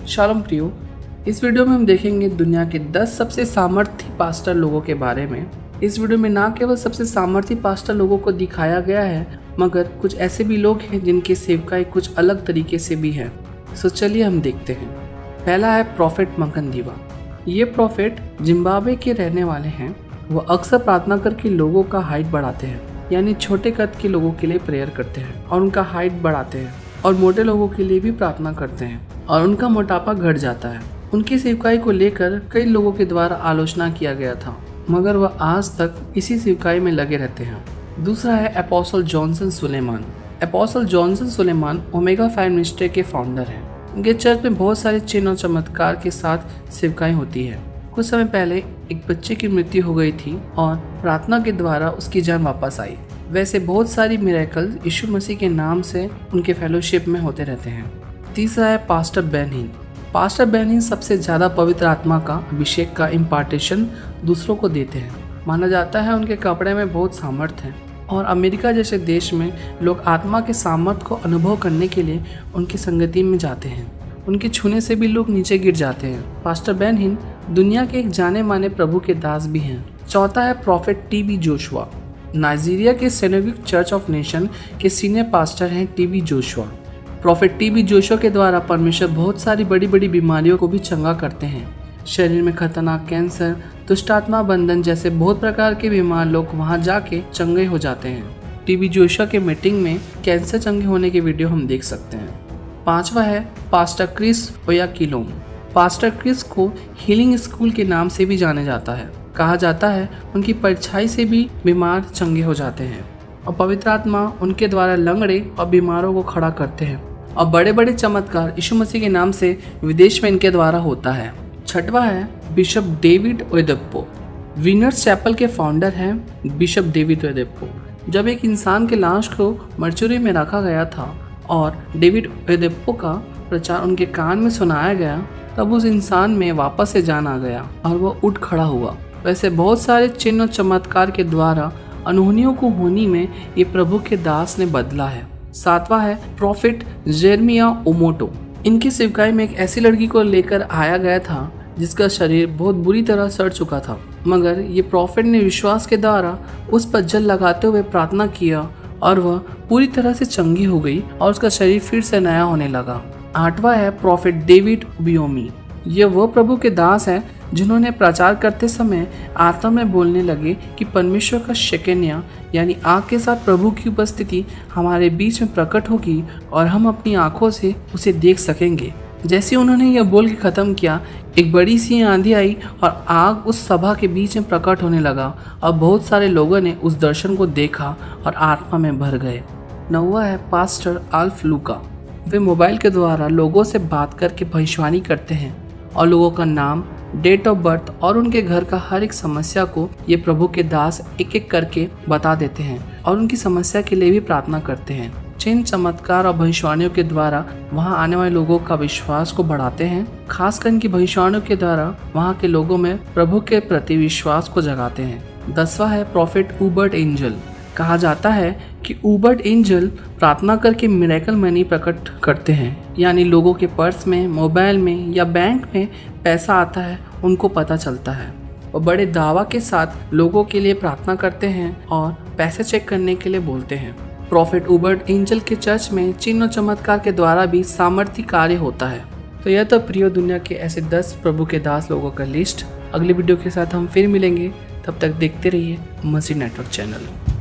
Shalom प्रियो, इस video में हम देखेंगे दुनिया के 10 सबसे सामर्थी पास्टर लोगों के बारे में। इस वीडियो में ना केवल सबसे सामर्थी पास्टर लोगों को दिखाया गया है, मगर कुछ ऐसे भी लोग हैं जिनकी सेवकाई कुछ अलग तरीके से भी है। सो चलिए हम देखते हैं। पहला है प्रॉफेट मकंदीवा। ये प्रॉफेट जिम्बाब्वे के रहने वाले हैं। वो अक्सर प्रार्थना करके लोगों का हाइट बढ़ाते हैं, यानी छोटे कद के लोगों के लिए प्रेयर करते हैं और उनका हाइट बढ़ाते हैं, और मोटे लोगों के लिए भी प्रार्थना करते हैं और उनका मोटापा घट जाता है। उनकी सेवकाई को लेकर कई लोगों के द्वारा आलोचना किया गया था, मगर वह आज तक इसी सेवकाई में लगे रहते हैं। दूसरा है apostle Johnson Suleman. Apostle Johnson Suleman Omega 5 ministry के फाउंडर हैं। उनके चर्च में बहुत सारे चिन्ह और चमत्कार के साथ सेवकाई होती है। कुछ समय पहले एक बच्चे की मृत्यु हो गई थी और प्रार्थना के द्वारा उसकी जान वापस आई। वैसे बहुत सारी मिरेकल यीशु मसीह के नाम से उनके फेलोशिप में होते रहते हैं। तीसरा है पास्टर बेन हिन। पास्टर बेन हिन सबसे ज़्यादा पवित्र आत्मा का अभिषेक का इम्पार्टेशन दूसरों को देते हैं। माना जाता है उनके कपड़े में बहुत सामर्थ्य है और अमेरिका जैसे देश में लोग आत्मा के सामर्थ्य को अनुभव करने के लिए उनकी संगति में जाते हैं। उनके छूने से भी लोग नीचे गिर जाते हैं। पास्टर बेन हिन दुनिया के एक जाने माने प्रभु के दास भी हैं। चौथा है प्रॉफेट टीबी जोशुआ। नाइजीरिया के सिनेगोग चर्च ऑफ नेशन के सीनियर पास्टर हैं TB Joshua. Prophet TB Joshua के द्वारा परमेश्वर बहुत सारी बड़ी बड़ी बीमारियों को भी चंगा करते हैं। शरीर में खतरनाक कैंसर, दुष्टात्मा बंधन जैसे बहुत प्रकार के बीमार लोग वहां जाके चंगे हो जाते हैं। टीबी जोशुआ के मीटिंग में कैंसर चंगे होने की वीडियो हम देख सकते हैं। पांचवा है पास्टर क्रिस ओयाकिलोम। पास्टर क्रिस को हीलिंग स्कूल के नाम से भी जाने जाता है। कहा जाता है उनकी परछाई से भी बीमार चंगे हो जाते हैं और पवित्र आत्मा उनके द्वारा लंगड़े और बीमारों को खड़ा करते हैं और बड़े बड़े चमत्कार यीशु मसीह के नाम से विदेश में इनके द्वारा होता है। छठवा है बिशप डेविड ओयेदेपो। विनर्स चैपल के फाउंडर हैं बिशप डेविड ओयेदेपो। जब एक इंसान के लाश को मर्चुरी में रखा गया था और डेविड ओयेदेपो का प्रचार उनके कान में सुनाया गया, तब उस इंसान में वापस से जान आ गया और वह उठ खड़ा हुआ। वैसे बहुत सारे चिन्ह और चमत्कार के द्वारा अनहोनियों को होनी में ये प्रभु के दास ने बदला है। सातवां है प्रॉफिट जेरमिया ओमोटो। इनकी सेवकाई में एक ऐसी लड़की को लेकर आया गया था जिसका शरीर बहुत बुरी तरह सड़ चुका था, मगर ये प्रॉफिट ने विश्वास के द्वारा उस पर जल लगाते हुए प्रार्थना किया और वह पूरी तरह से चंगी हो गई और उसका शरीर फिर से नया होने लगा। आठवां है प्रॉफिट डेविड ओबियोमी। ये वह प्रभु के दास हैं जिन्होंने प्रचार करते समय आत्मा में बोलने लगे कि परमेश्वर का शेकेनिया यानी आग के साथ प्रभु की उपस्थिति हमारे बीच में प्रकट होगी और हम अपनी आंखों से उसे देख सकेंगे। जैसे उन्होंने यह बोल के ख़त्म किया, एक बड़ी सी आंधी आई और आग उस सभा के बीच में प्रकट होने लगा और बहुत सारे लोगों ने उस दर्शन को देखा और आत्मा में भर गए। नौवां है पास्टर आल्फ लूका। वे मोबाइल के द्वारा लोगों से बात करके भविष्यवाणी करते हैं और लोगों का नाम, डेट ऑफ बर्थ और उनके घर का हर एक समस्या को ये प्रभु के दास एक एक करके बता देते हैं और उनकी समस्या के लिए भी प्रार्थना करते हैं। चिन्ह, चमत्कार और भविष्यवाणियों के द्वारा वहां आने वाले लोगों का विश्वास को बढ़ाते हैं। खासकर इनकी भविष्यवाणियों के द्वारा वहां के लोगों में प्रभु के प्रति विश्वास को जगाते हैं। 10वां है प्रॉफिट उबर्ट एंजल। कहा जाता है कि उबर्ट एंजल प्रार्थना करके मिरेकल मनी प्रकट करते हैं, यानी लोगों के पर्स में, मोबाइल में या बैंक में पैसा आता है उनको पता चलता है। और बड़े दावा के साथ लोगों के लिए प्रार्थना करते हैं और पैसे चेक करने के लिए बोलते हैं। प्रॉफिट उबर्ट एंजल के चर्च में चिन्ह और चमत्कार के द्वारा भी सामर्थ्य कार्य होता है। तो यह तो प्रियो दुनिया के ऐसे 10 प्रभु के दास लोगों का लिस्ट। अगली वीडियो के साथ हम फिर मिलेंगे, तब तक देखते रहिए मसीह नेटवर्क चैनल।